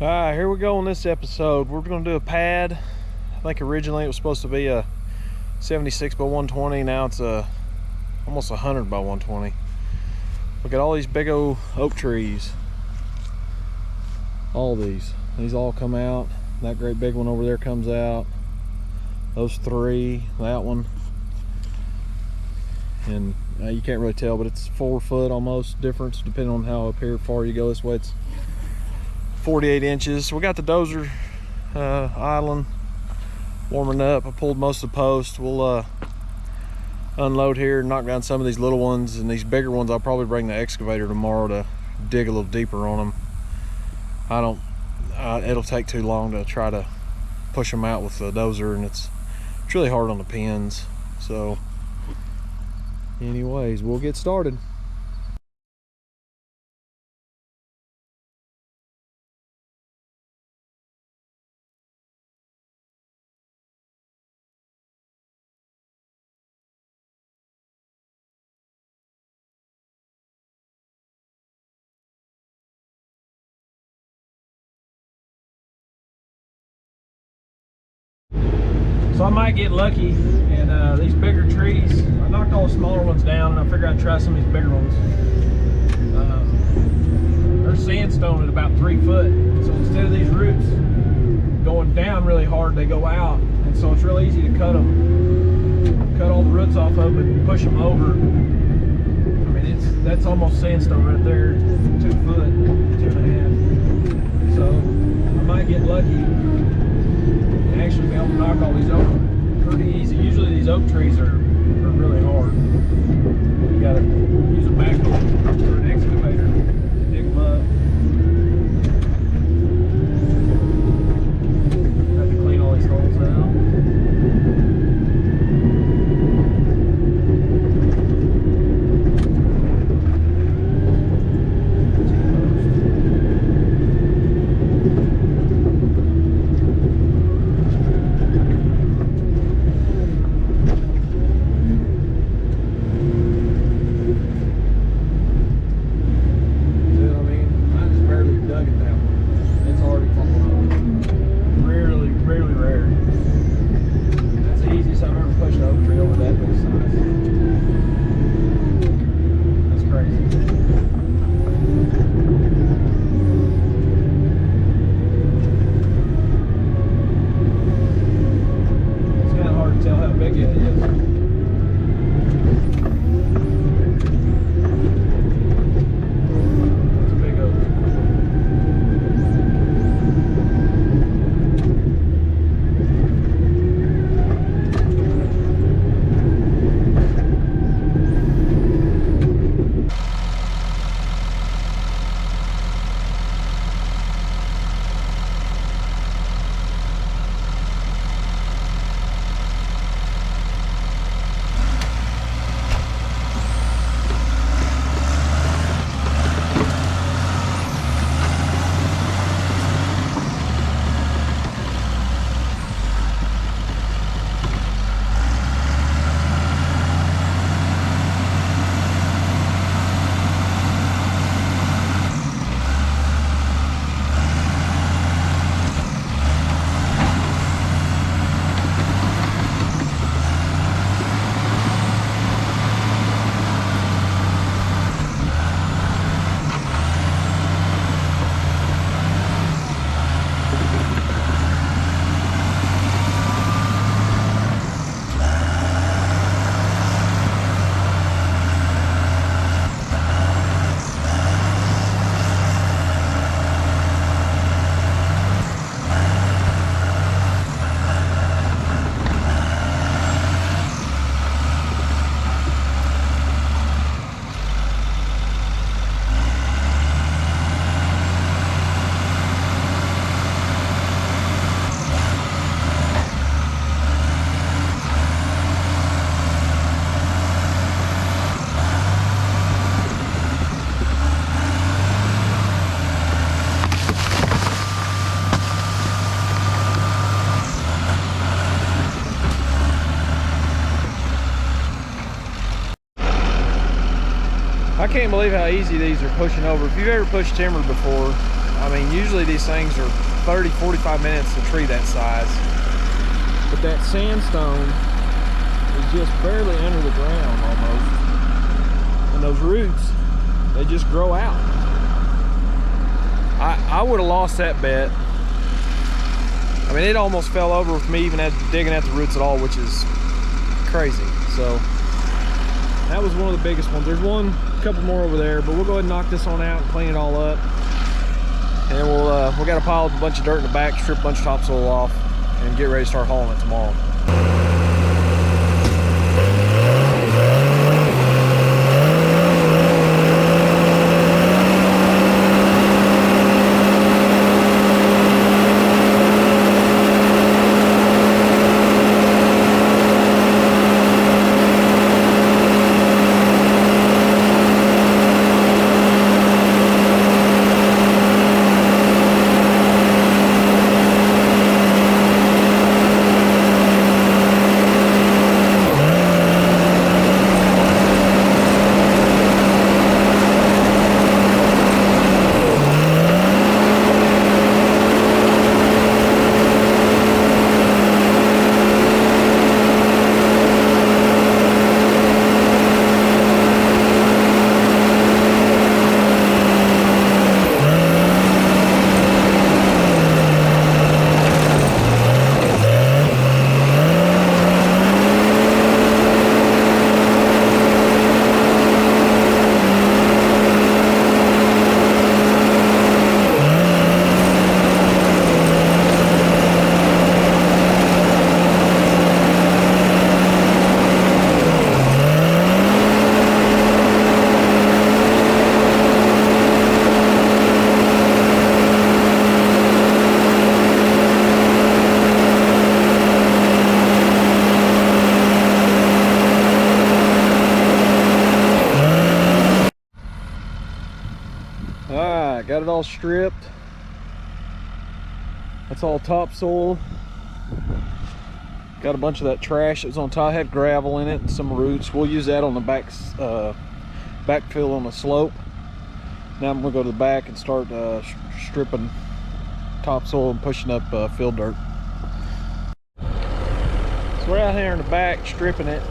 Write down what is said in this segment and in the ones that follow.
Alright, here we go on this episode. We're going to do a pad. I think originally it was supposed to be a 76 by 120. Now it's almost 100 by 120. Look at all these big old oak trees. All these all come out. That great big one over there comes out. Those three, that one. And you can't really tell, but it's 4 foot almost difference depending on how up here far you go. This way it's 48 inches. We got the dozer idling, warming up. I pulled most of the post. We'll unload here and knock down some of these little ones, and these bigger ones I'll probably bring the excavator tomorrow to dig a little deeper on them. It'll take too long to try to push them out with the dozer, and it's really hard on the pins. So anyways, we'll get started. So I might get lucky and these bigger trees, I knocked all the smaller ones down and I figured I'd try some of these bigger ones. They're sandstone at about 3 foot. So instead of these roots going down really hard, they go out. And so it's real easy to cut them. Cut all the roots off of them and push them over. I mean, that's almost sandstone right there. 2 foot, 2.5. So I might get lucky and actually be able to knock all these over pretty easy. Usually these oak trees are really hard. You gotta use a backhoe or an excavator to dig them up. Have to clean all these holes out. can't believe how easy these are pushing over. If you've ever pushed timber before, I mean, usually these things are 30, 45 minutes to tree that size. But that sandstone is just barely under the ground almost. And those roots, they just grow out. I would have lost that bet. I mean, it almost fell over with me even digging at the roots at all, which is crazy. So that was one of the biggest ones. There's a couple more over there, but we'll go ahead and knock this one out and clean it all up. And then we got a pile of a bunch of dirt in the back, strip a bunch of topsoil off, and get ready to start hauling it tomorrow. Got it all stripped. That's all topsoil. Got a bunch of that trash that was on top, had gravel in it and some roots. We'll use that on the backfill on the slope. Now I'm gonna go to the back and start stripping topsoil and pushing up field dirt. So we're out here in the back stripping it.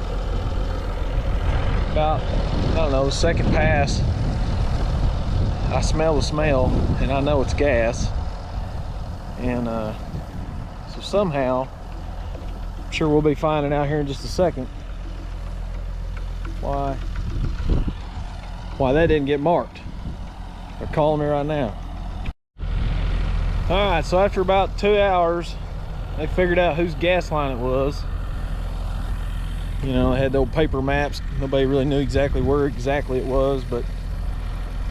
About, I don't know, the second pass. I smell the smell and I know it's gas. And so somehow, I'm sure we'll be finding out here in just a second why that didn't get marked. They're calling me right now. All right, so after about 2 hours, they figured out whose gas line it was. You know, they had the old paper maps. Nobody really knew exactly where exactly it was, but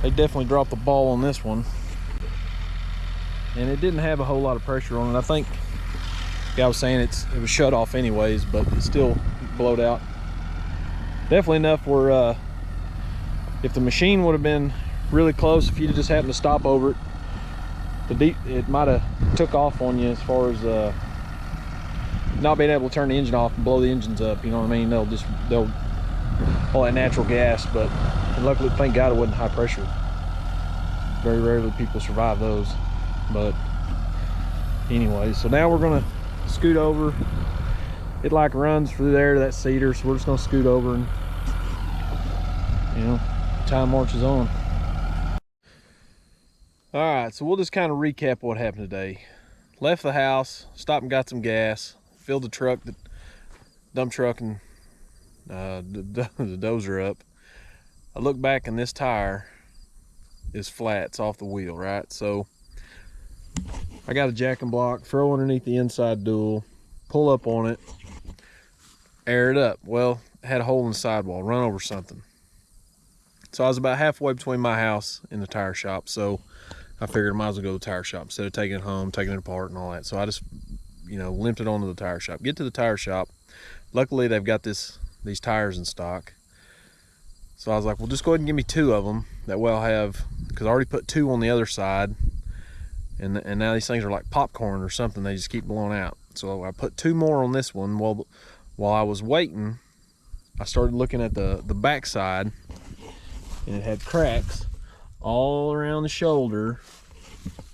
they definitely dropped the ball on this one. And it didn't have a whole lot of pressure on it. I think the guy was saying it was shut off anyways, but it still blowed out. Definitely enough where if the machine would have been really close, if you just happened to stop over it, it might have took off on you as far as not being able to turn the engine off and blow the engines up. You know what I mean? They'll all that natural gas, but luckily, thank God, it wasn't high pressure. Very rarely people survive those. But anyway, so now we're gonna scoot over. It like runs through there to that cedar, so we're just gonna scoot over and, you know, time marches on. All right, so we'll just kind of recap what happened today. Left the house, stopped and got some gas, filled the truck, the dump truck, and the dozer up. I look back and this tire is flat, it's off the wheel, right? So I got a jack and block, throw underneath the inside dual, pull up on it, air it up. Well, it had a hole in the sidewall, run over something. So I was about halfway between my house and the tire shop, so I figured I might as well go to the tire shop instead of taking it home, taking it apart and all that. So I just, you know, limped it onto the tire shop. Get to the tire shop. Luckily, they've got these tires in stock. So I was like, well, just go ahead and give me 2 of them. That way I'll have, because I already put 2 on the other side. And now these things are like popcorn or something. They just keep blowing out. So I put 2 more on this one. While I was waiting, I started looking at the back side. and it had cracks all around the shoulder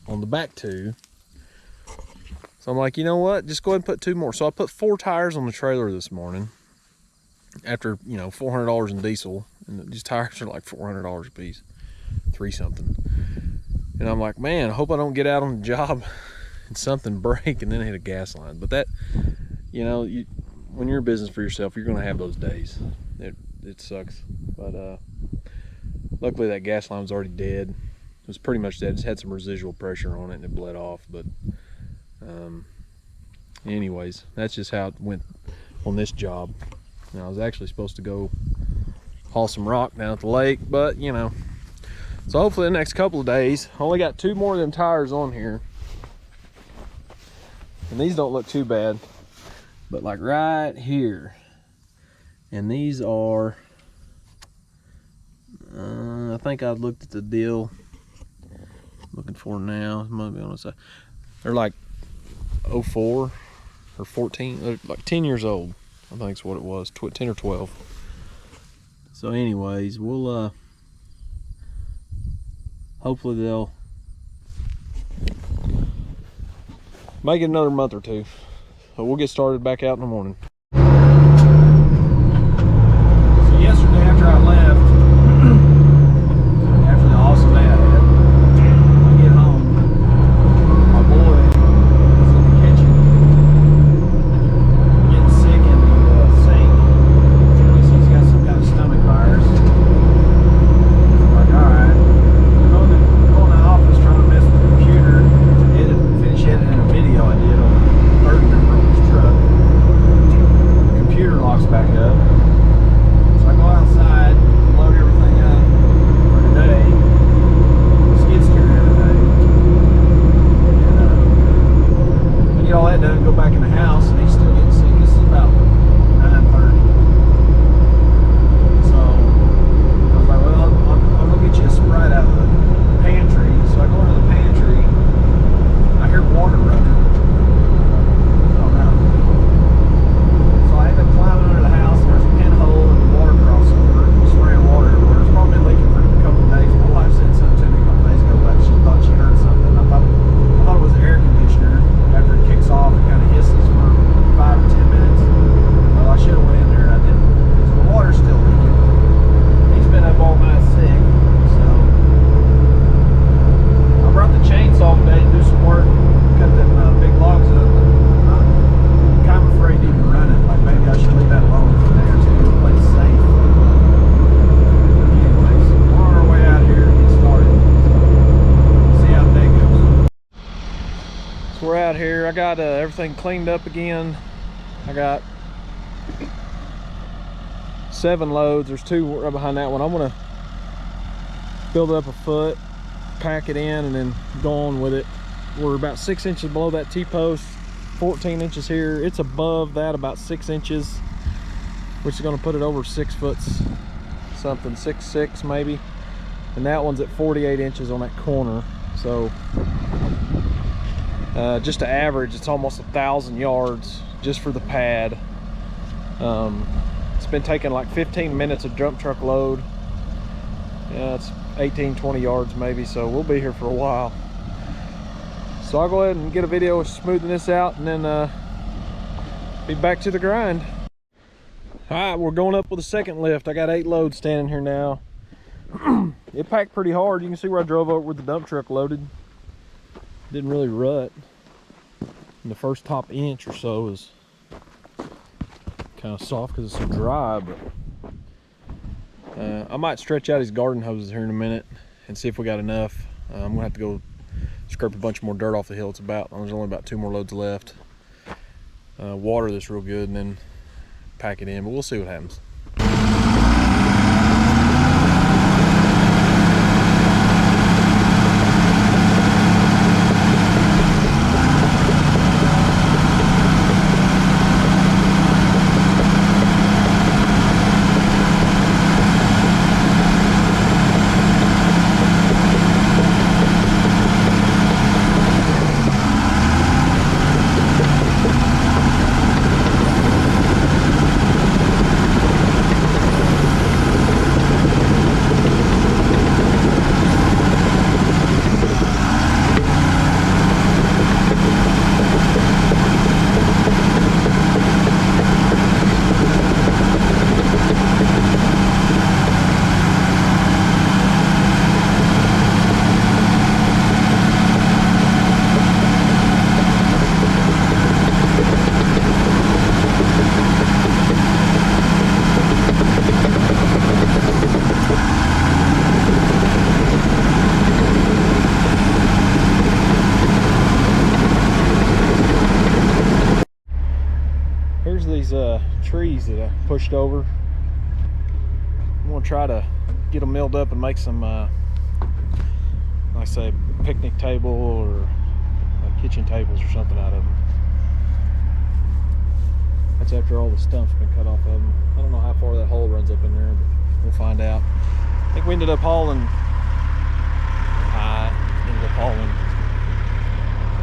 on the back two. So I'm like, you know what, just go ahead and put 2 more. So I put 4 tires on the trailer this morning after, you know, $400 in diesel, and these tires are like $400 a piece, 3 something. And I'm like, man, I hope I don't get out on the job and something break and then hit a gas line. But that, you know, when you're in business for yourself, you're gonna have those days. It sucks. But luckily that gas line was already dead. It was pretty much dead. It just had some residual pressure on it and it bled off. But anyways, that's just how it went on this job. Now, I was actually supposed to go haul some rock down at the lake, but you know, so hopefully the next couple of days. I only got 2 more of them tires on here, and these don't look too bad, but like right here, and these are I think I've looked at the deal, looking for now, it might be on the side. They're like 04 or 14, they're like 10 years old, I think is what it was, 10 or 12. So anyways, we'll hopefully they'll make it another month or 2. So we'll get started back out in the morning. So yesterday after I left, after the awesome day I had, I get home, my boy is in the kitchen getting sick in the sink. He's got some kind of stomach virus. I'm like, alright. Go in the office trying to mess with the computer to finish editing a video I did on the third member of his truck. The computer locks back up. So I go outside, load everything up for today. Skid steer and everything. And I get all that done, go back in the house, and he's still getting sick. This is about 9:30. So I was like, well, I'm gonna get you a Sprite out of the pantry. So I go into the pantry, I hear water running. Oh no. So I end up climbing under the house, and there's a pinhole and the water crossover, spraying water everywhere. It's probably been leaking for a couple of days. My wife said something to me a couple of days ago about she thought she heard something. I thought it was the air conditioner. After it kicks off, it kind of hisses for 5 or 10 minutes. Well, I should have went in there and I didn't. So the water's still leaking. He's been up all night sick. So I brought the chainsaw today to do some work, cut them big logs up. I'm kind of afraid to even run it. Like maybe I should leave that alone for a day or 2 to play it safe. Anyways, we're on our way out here to get started. So see how the day goes. So we're out here. I got everything cleaned up again. I got 7 loads. There's 2 right behind that one. I'm gonna build it up a foot, pack it in, and then go on with it. We're about 6 inches below that T-post, 14 inches here. It's above that about 6 inches, which is going to put it over 6 foot something, 6'6" maybe. And that one's at 48 inches on that corner. So just to average, it's almost 1,000 yards just for the pad. It's been taking like 15 minutes of dump truck load. Yeah, it's 18-20 yards maybe, so we'll be here for a while. So I'll go ahead and get a video of smoothing this out and then be back to the grind. All right, we're going up with a second lift. I got 8 loads standing here now. It packed pretty hard. You can see where I drove over with the dump truck loaded. Didn't really rut. And the first top inch or so is kind of soft because it's so dry, but I might stretch out these garden hoses here in a minute and see if we got enough. I'm gonna have to go scrape a bunch more dirt off the hill. There's only about 2 more loads left. Water this real good and then pack it in, but we'll see what happens. these trees that I pushed over. I'm gonna try to get them milled up and make some, like I say, picnic table or like kitchen tables or something out of them. That's after all the stump's been cut off of them. I don't know how far that hole runs up in there, but we'll find out. I think we ended up hauling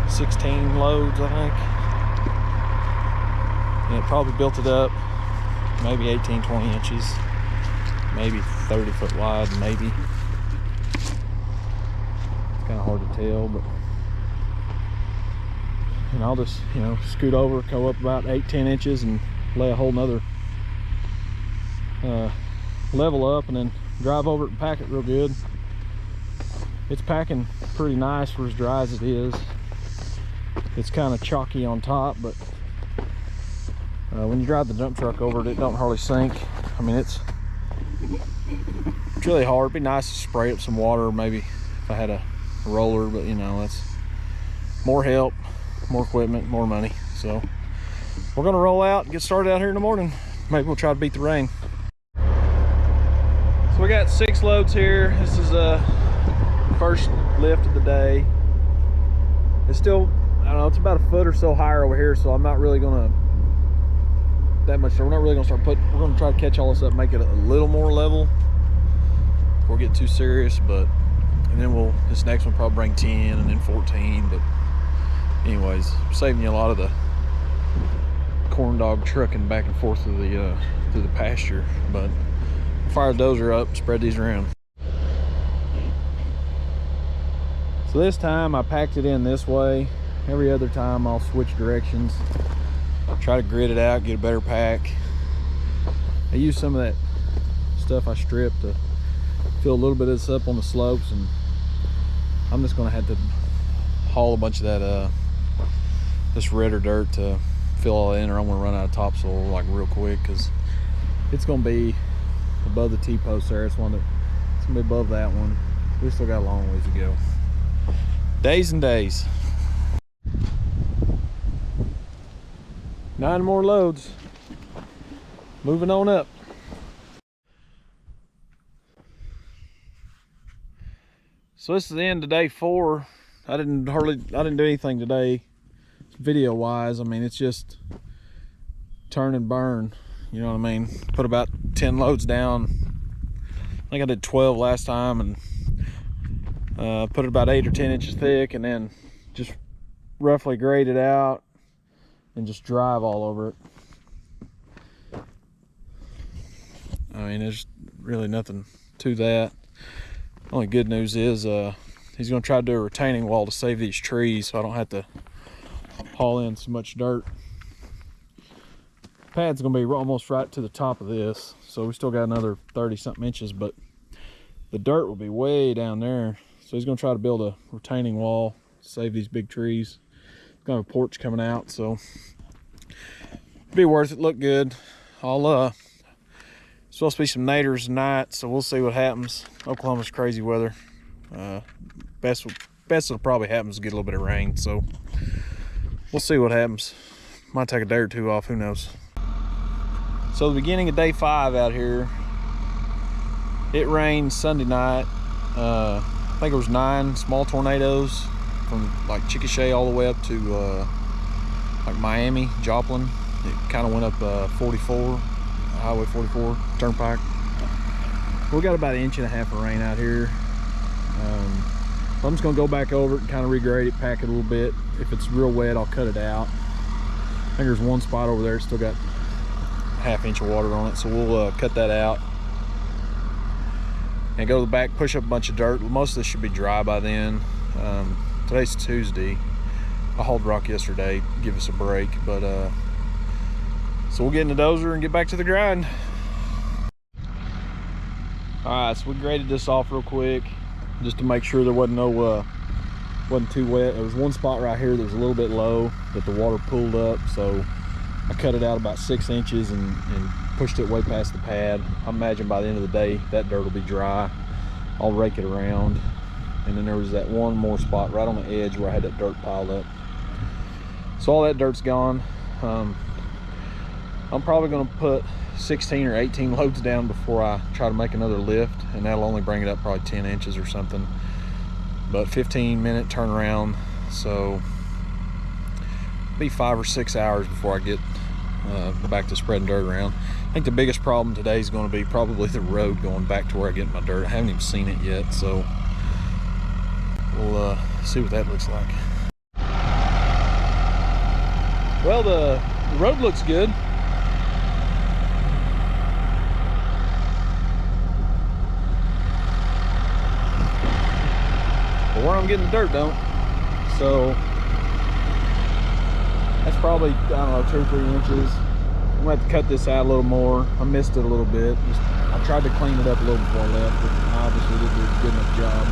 16 loads, I think. And it probably built it up maybe 18, 20 inches, maybe 30 foot wide, maybe. It's kind of hard to tell, but. And I'll just, you know, scoot over, go up about 8-10 inches and lay a whole nother level up, and then drive over it and pack it real good. It's packing pretty nice for as dry as it is. It's kind of chalky on top, but when you drive the dump truck over it, it don't hardly sink. I mean, it's really hard. It'd be nice to spray up some water, maybe if I had a roller, but you know, that's more help, more equipment, more money. So we're gonna roll out and get started out here in the morning. Maybe we'll try to beat the rain. So we got 6 loads here. This is first lift of the day. It's still, I don't know, it's about a foot or so higher over here, so I'm not really gonna that much. So we're not really gonna start putting. We're gonna try to catch all this up, make it a little more level before we get too serious. But and then we'll, this next one probably bring 10 and then 14. But anyways, saving you a lot of the corn dog trucking back and forth through the pasture. But fire the dozer up, spread these around. So this time I packed it in this way. Every other time I'll switch directions, try to grid it out, get a better pack. I use some of that stuff I stripped to fill a little bit of this up on the slopes, and I'm just gonna have to haul a bunch of that this redder dirt to fill all that in, or I'm gonna run out of topsoil like real quick, because it's gonna be above the T-post there. It's gonna be above that one. We still got a long ways to go. Days and days. 9 more loads. Moving on up. So this is the end of day 4. I didn't do anything today video wise. I mean, it's just turn and burn, you know what I mean? Put about 10 loads down. I think I did 12 last time, and put it about 8 or 10 inches thick, and then just roughly grade it out and just drive all over it. I mean, there's really nothing to that. Only good news is he's going to try to do a retaining wall to save these trees, so I don't have to haul in so much dirt. Pad's going to be almost right to the top of this, so we still got another 30 something inches, but the dirt will be way down there. So he's going to try to build a retaining wall to save these big trees. It's got a porch coming out, so be worth it. Look good. I'll supposed to be some naders tonight, so we'll see what happens. Oklahoma's crazy weather. Best that'll probably happen is get a little bit of rain, so we'll see what happens. Might take a day or two off, who knows. So the beginning of day 5 out here, it rained Sunday night. I think it was 9 small tornadoes from like Chickasha all the way up to like Miami, Joplin. It kind of went up 44, Highway 44 Turnpike. We got about 1.5 inches of rain out here. I'm just gonna go back over it and kind of regrade it, pack it a little bit. If it's real wet, I'll cut it out. I think there's one spot over there, still got 1/2 inch of water on it, so we'll cut that out and go to the back, push up a bunch of dirt. Most of this should be dry by then. Today's Tuesday. I hauled rock yesterday, give us a break, but so we'll get in the dozer and get back to the grind. All right, so we graded this off real quick just to make sure there wasn't too wet. There was one spot right here that was a little bit low that the water pulled up, so I cut it out about 6 inches and pushed it way past the pad. I imagine by the end of the day that dirt will be dry. I'll rake it around, and then there was that one more spot right on the edge where I had that dirt piled up. So all that dirt's gone. I'm probably going to put 16 or 18 loads down before I try to make another lift, and that'll only bring it up probably 10 inches or something. But 15-minute turnaround, so be 5 or 6 hours before I get back to spreading dirt around. I think the biggest problem today is going to be probably the road going back to where I get my dirt. I haven't even seen it yet, so we'll see what that looks like. Well, the road looks good. But where I'm getting the dirt don't. So that's probably, I don't know, 2 or 3 inches. I'm gonna have to cut this out a little more. I missed it a little bit. I tried to clean it up a little before I left, but I obviously didn't do a good enough job.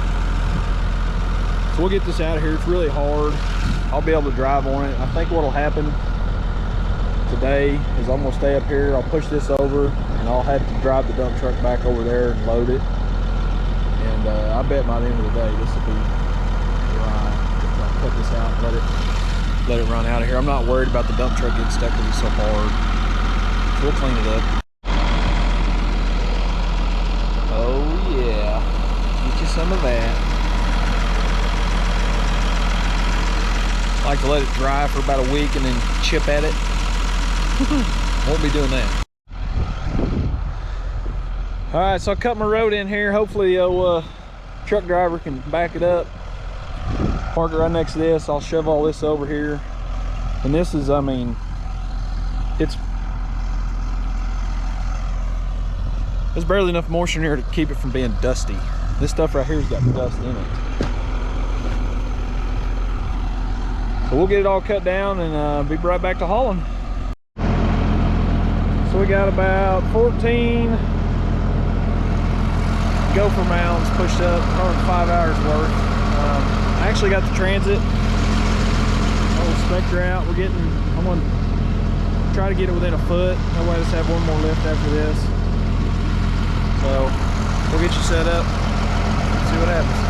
So we'll get this out of here. It's really hard. I'll be able to drive on it. I think what'll happen today is I'm gonna stay up here. I'll push this over, and I'll have to drive the dump truck back over there and load it. And I bet by the end of the day, this will be dry. I'll cut this out and let it run out of here. I'm not worried about the dump truck getting stuck because it's so hard. So we'll clean it up. Oh yeah, get you some of that. I like to let it dry for about a week and then chip at it. Won't be doing that. All right, so I cut my road in here. Hopefully the truck driver can back it up. Park it right next to this. I'll shove all this over here. And this is, I mean, there's barely enough moisture in here to keep it from being dusty. This stuff right here's got dust in it. So we'll get it all cut down and be right back to hauling. So we got about 14 gopher mounds pushed up, probably 5 hours worth. I actually got the Transit. Old Spectre out. I'm gonna try to get it within a foot. That way I just have one more lift after this. So we'll get you set up, see what happens.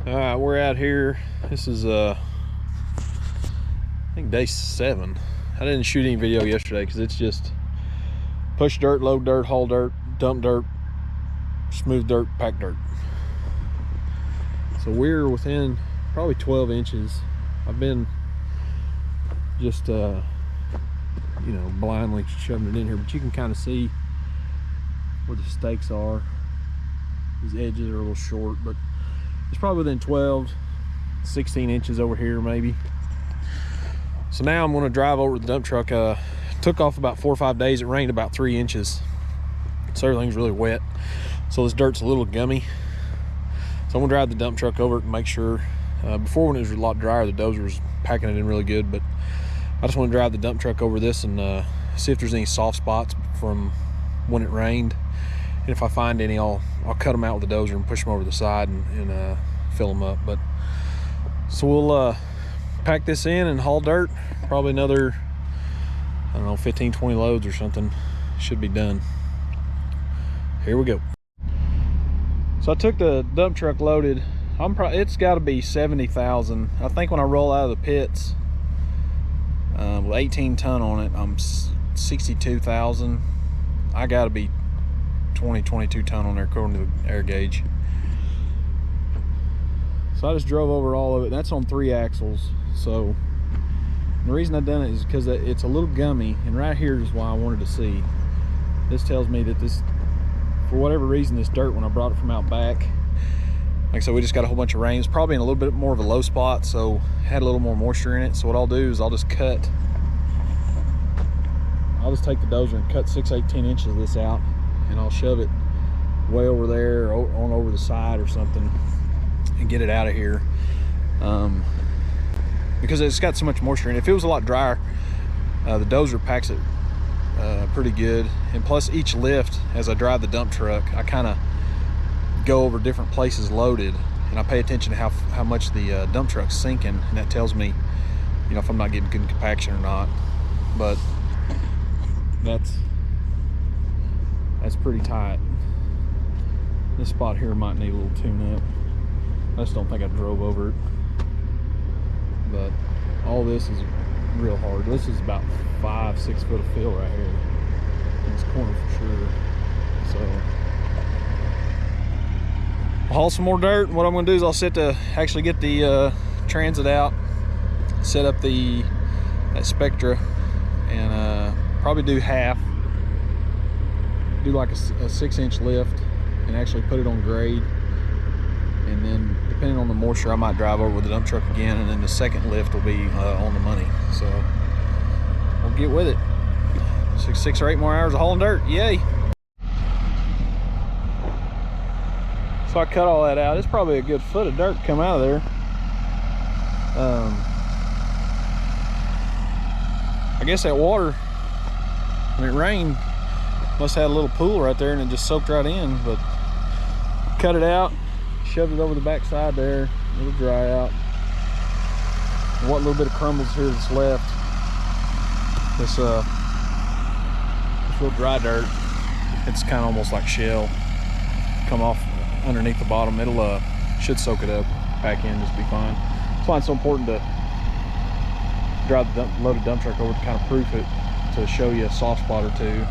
All right, we're out here. This is I think day 7. I didn't shoot any video yesterday because it's just push dirt, load dirt, haul dirt, dump dirt, smooth dirt, pack dirt. So we're within probably 12 inches. I've been just you know, blindly shoving it in here, but you can kind of see where the stakes are. These edges are a little short, but it's probably within 12, 16 inches over here maybe. So now I'm going to drive over the dump truck. Took off about 4 or 5 days. It rained about 3 inches, so everything's really wet. So this dirt's a little gummy. So I'm going to drive the dump truck over it and make sure. Before, when it was a lot drier, the dozer was packing it in really good, but I just want to drive the dump truck over this and see if there's any soft spots from when it rained. And if I find any, I'll cut them out with the dozer and push them over the side and fill them up. But so we'll pack this in and haul dirt. Probably another, I don't know, 15, 20 loads or something. Should be done. Here we go. So I took the dump truck loaded. It's got to be 70,000. I think when I roll out of the pits with 18 ton on it, I'm 62,000. I got to be 22 ton on there according to the air gauge. So I just drove over all of it. That's on 3 axles. So the reason I done it is because it's a little gummy, and right here is why I wanted to see. This tells me that this, for whatever reason, this dirt, when I brought it from out back, like I said, we just got a whole bunch of rain. It's probably in a little bit more of a low spot, so it had a little more moisture in it. So what I'll do is I'll just take the dozer and cut 6, 8, 10 inches of this out, and I'll shove it way over there or on over the side or something and get it out of here, because it's got so much moisture in it. If it was a lot drier, the dozer packs it pretty good. And plus, each lift, as I drive the dump truck, I kind of go over different places loaded, and I pay attention to how much the dump truck's sinking, and that tells me, you know, if I'm not getting good compaction or not. But that's pretty tight. This spot here might need a little tune up. I just don't think I drove over it. But all this is real hard. This is about 5, 6 foot of fill right here in this corner for sure. So I'll haul some more dirt, and what I'm going to do is I'll actually get the transit out, set up that Spectra, and probably do half, do like a 6-inch lift, and actually put it on grade. And then depending on the moisture, I might drive over with the dump truck again, and then the second lift will be on the money. So we'll get with it. 6 or 8 more hours of hauling dirt. Yay. So I cut all that out. It's probably a good foot of dirt to come out of there. I guess that water, when it rained, must have had a little pool right there, and it just soaked right in. But cut it out, shoved it over the back side there. It'll dry out. And what little bit of crumbles here that's left, this real dry dirt, it's kind of almost like shell, come off underneath the bottom. It'll should soak it up, pack in, just be fine. That's why it's so important to drive the loaded dump truck over to kind of proof it, to show you a soft spot or two,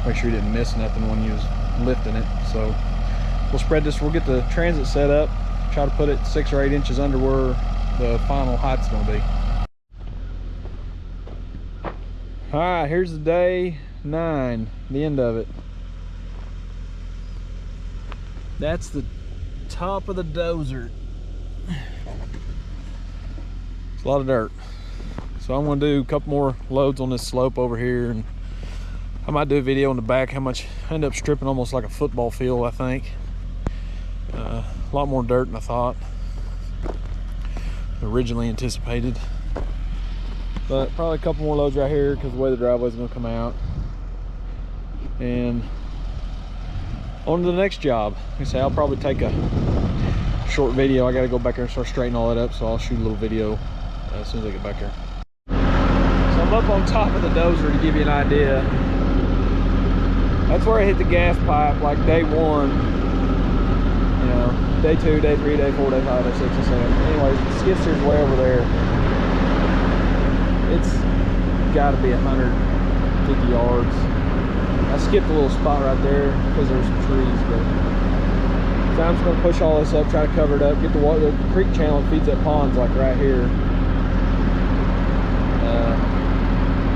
make sure you didn't miss nothing when you was lifting it. So we'll spread this, we'll get the transit set up, try to put it 6 or 8 inches under where the final height's going to be. All right, here's the day 9, the end of it. That's the top of the dozer. It's a lot of dirt. So I'm going to do a couple more loads on this slope over here, and I might do a video in the back how much I end up stripping, almost like a football field, I think. A lot more dirt than I thought, originally anticipated. But probably a couple more loads right here because the way the driveway's going to come out. And on to the next job. Like I say, I'll probably take a short video. I got to go back there and start straightening all that up, so I'll shoot a little video as soon as I get back there. So I'm up on top of the dozer to give you an idea. That's where I hit the gas pipe, like day 1. You know, Day 2, day 3, day 4, day 5, day 6, and 7. Anyways, the skid steer's way over there. It's got to be 150 yards. I skipped a little spot right there because there's some trees, but so I'm just going to push all this up, try to cover it up, get the water. The creek channel that feeds that pond's like right here.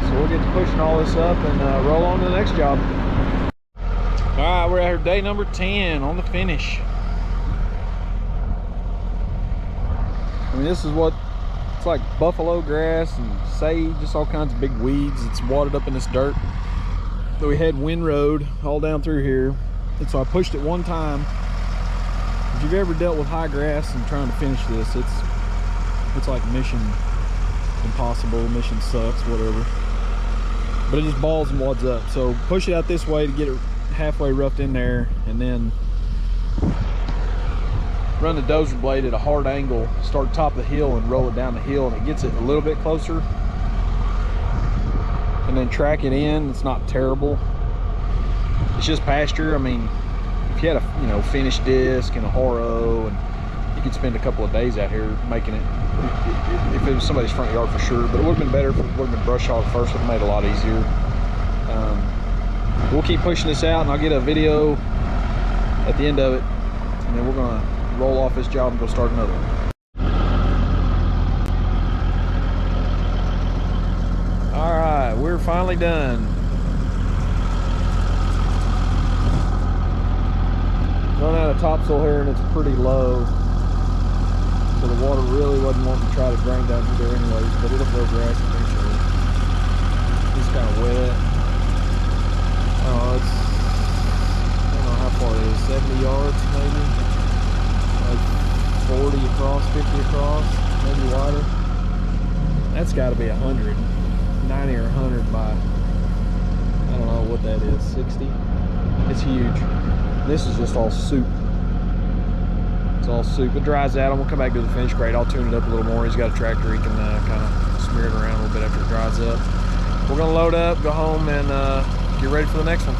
So we'll get to pushing all this up and roll on to the next job. All right, we're at day number 10 on the finish. I mean, this is what it's like: buffalo grass and sage, just all kinds of big weeds. It's watered up in this dirt. So we had Wind Road all down through here, and so I pushed it one time. If you've ever dealt with high grass and trying to finish this, it's like mission impossible, mission sucks, whatever. But it just balls and wads up. So push it out this way to get it halfway roughed in there, and then run the dozer blade at a hard angle, start top of the hill and roll it down the hill, and it gets it a little bit closer. And then track it in. It's not terrible. It's just pasture. I mean, if you had a finished disc and a harrow, and you could spend a couple of days out here making it. If it was somebody's front yard, for sure. But it would have been better if it would have been brush hog first. Would have made it a lot easier. We'll keep pushing this out, and I'll get a video at the end of it, and then we're gonna roll off this job and go start another one. All right, we're finally done. Run out of topsoil here, and it's pretty low, so the water really wasn't wanting to try to drain down through there anyways, but it'll grow grass eventually. It's kind of wet. It's, I don't know how far it is, 70 yards maybe, like 40 across, 50 across, maybe wider. That's got to be 100, 90 or 100 by, I don't know what that is, 60. It's huge. This is just all soup. It's all soup. It dries out, and we'll come back to the finish grade. I'll tune it up a little more. He's got a tractor, he can kind of smear it around a little bit after it dries up. We're gonna load up, go home, and get ready for the next one.